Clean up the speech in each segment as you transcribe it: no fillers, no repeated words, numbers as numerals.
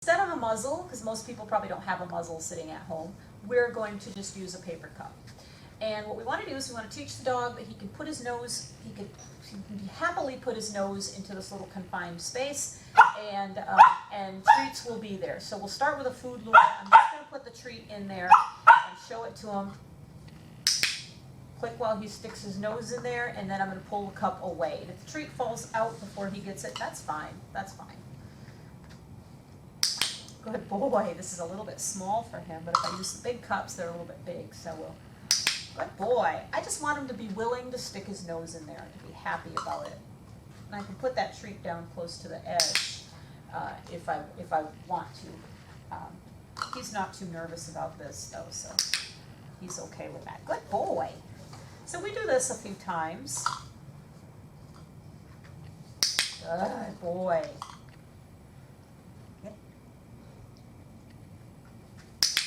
Instead of a muzzle, because most people probably don't have a muzzle sitting at home, we're going to just use a paper cup. And what we want to do is we want to teach the dog that he can put his nose, he can happily put his nose into this little confined space, and treats will be there. So we'll start with a food lure. I'm just going to put the treat in there and show it to him. Click while he sticks his nose in there, and then I'm going to pull the cup away. And if the treat falls out before he gets it, that's fine. That's fine. Good boy. This is a little bit small for him, but if I use the big cups, they're a little bit big, so we'll. Good boy. I just want him to be willing to stick his nose in there, to be happy about it. And I can put that treat down close to the edge if I want to. He's not too nervous about this, though, so he's okay with that. Good boy. So we do this a few times. Good boy.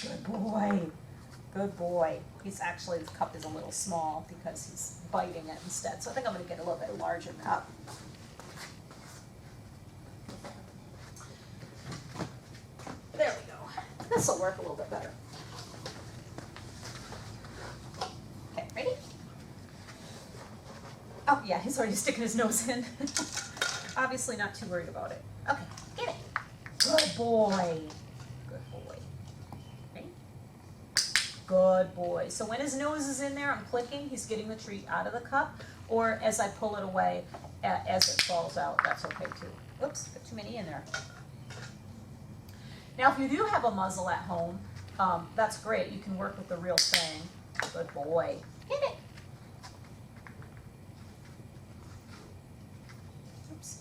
Good boy. Good boy. He's actually, the cup is a little small because he's biting it instead. So I think I'm going to get a little bit larger cup. There we go. This will work a little bit better. Okay, ready? Oh yeah, he's already sticking his nose in. Obviously not too worried about it. Okay, get it. Good boy. Good boy. Ready? Good boy. So when his nose is in there, I'm clicking, he's getting the treat out of the cup, or as I pull it away, as it falls out, that's okay too. Oops, got too many in there. Now if you do have a muzzle at home, that's great. You can work with the real thing. Good boy. Get it. Oops.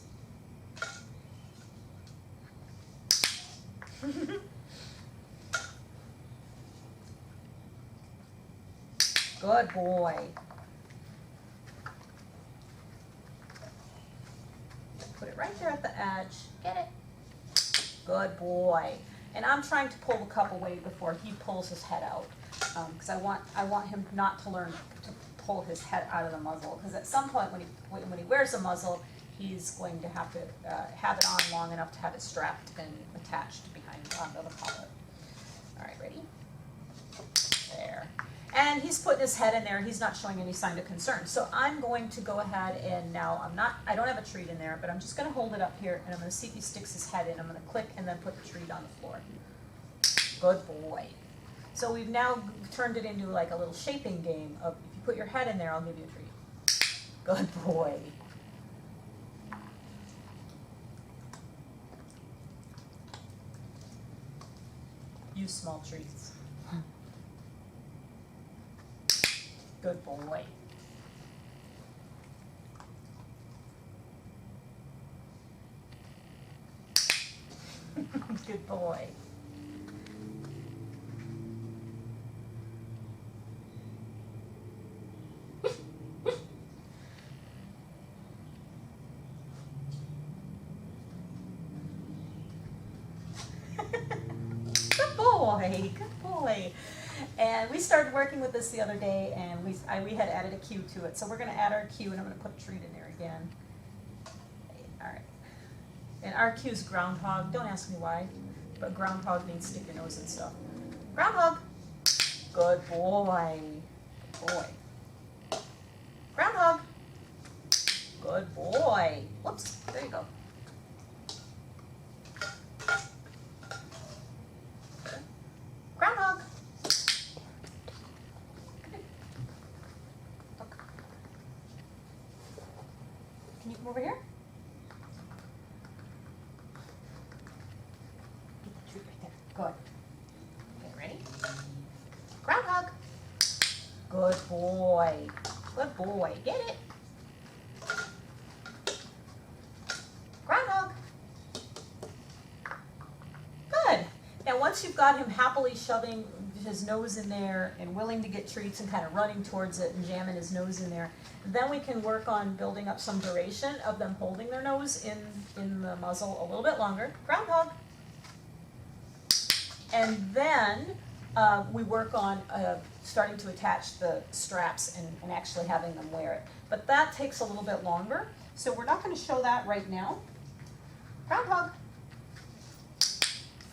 Good boy. Put it right there at the edge. Get it. Good boy. And I'm trying to pull the cup away before he pulls his head out, because I want him not to learn to pull his head out of the muzzle. Because at some point when he wears a muzzle, he's going to have to have it on long enough to have it strapped and attached behind onto the collar. All right, ready? There. And he's putting his head in there. He's not showing any sign of concern. So I'm going to go ahead and now I don't have a treat in there, but I'm just going to hold it up here and I'm going to see if he sticks his head in. I'm going to click and then put the treat on the floor. Good boy. So we've now turned it into like a little shaping game of if you put your head in there, I'll give you a treat. Good boy. Use small treats. Good boy. Good boy. Good boy. Good boy. And we started working with this the other day, and we had added a cue to it. So we're going to add our cue, and I'm going to put a treat in there again. All right. And our cue is groundhog. Don't ask me why, but groundhog means stick your nose and stuff. Groundhog. Good boy. Good boy. Groundhog. Good boy. Whoops. There you go. Groundhog. Can you come over here? Get the treat right there. Good. Okay, ready? Groundhog. Good boy. Good boy. Get it. Groundhog. Good. Now once you've got him happily shoving his nose in there and willing to get treats and kind of running towards it and jamming his nose in there, then we can work on building up some duration of them holding their nose in the muzzle a little bit longer. Groundhog. And then we work on starting to attach the straps and actually having them wear it. But that takes a little bit longer, so we're not going to show that right now. Groundhog.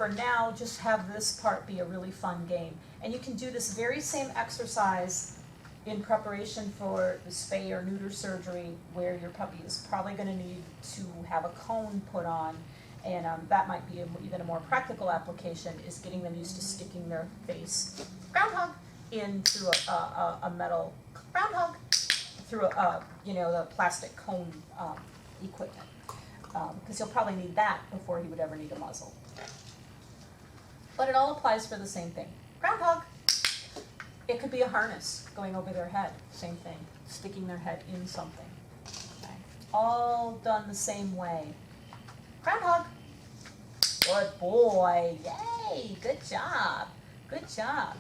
for now, just have this part be a really fun game. And you can do this very same exercise in preparation for the spay or neuter surgery, where your puppy is probably going to need to have a cone put on, and that might be even a more practical application, is getting them used to sticking their face, groundhog, into a metal, groundhog, through the plastic cone equipment, because he'll probably need that before he would ever need a muzzle. But it all applies for the same thing. Groundhog. It could be a harness going over their head, same thing, sticking their head in something. Okay. All done the same way. Groundhog. Good boy. Yay, good job. Good job.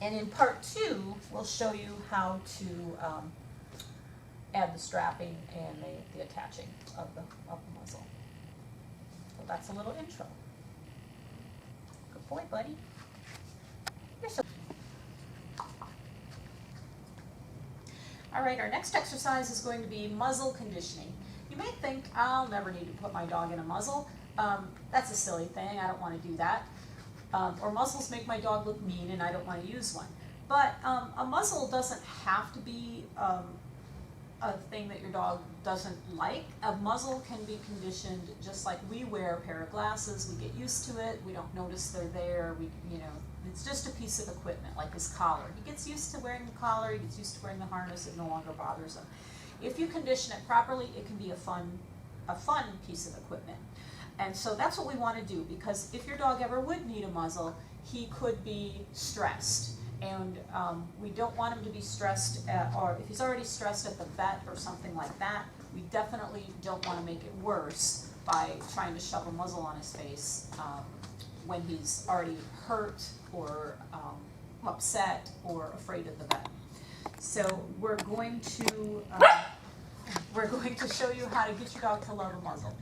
And in part 2, we'll show you how to add the strapping and the attaching of the muzzle. So that's a little intro. Good boy, buddy. You're so All right, our next exercise is going to be muzzle conditioning. You may think, I'll never need to put my dog in a muzzle. That's a silly thing, I don't want to do that. Or muzzles make my dog look mean and I don't want to use one. But a muzzle doesn't have to be a thing that your dog doesn't like. A muzzle can be conditioned just like we wear a pair of glasses. We get used to it, we don't notice they're there, it's just a piece of equipment, like his collar. He gets used to wearing the collar, he gets used to wearing the harness, it no longer bothers him. If you condition it properly, it can be a fun piece of equipment. And so that's what we want to do, because if your dog ever would need a muzzle, he could be stressed. And we don't want him to be stressed, or if he's already stressed at the vet or something like that, we definitely don't want to make it worse by trying to shove a muzzle on his face when he's already hurt or upset or afraid of the vet. So we're going to show you how to get your dog to love a muzzle.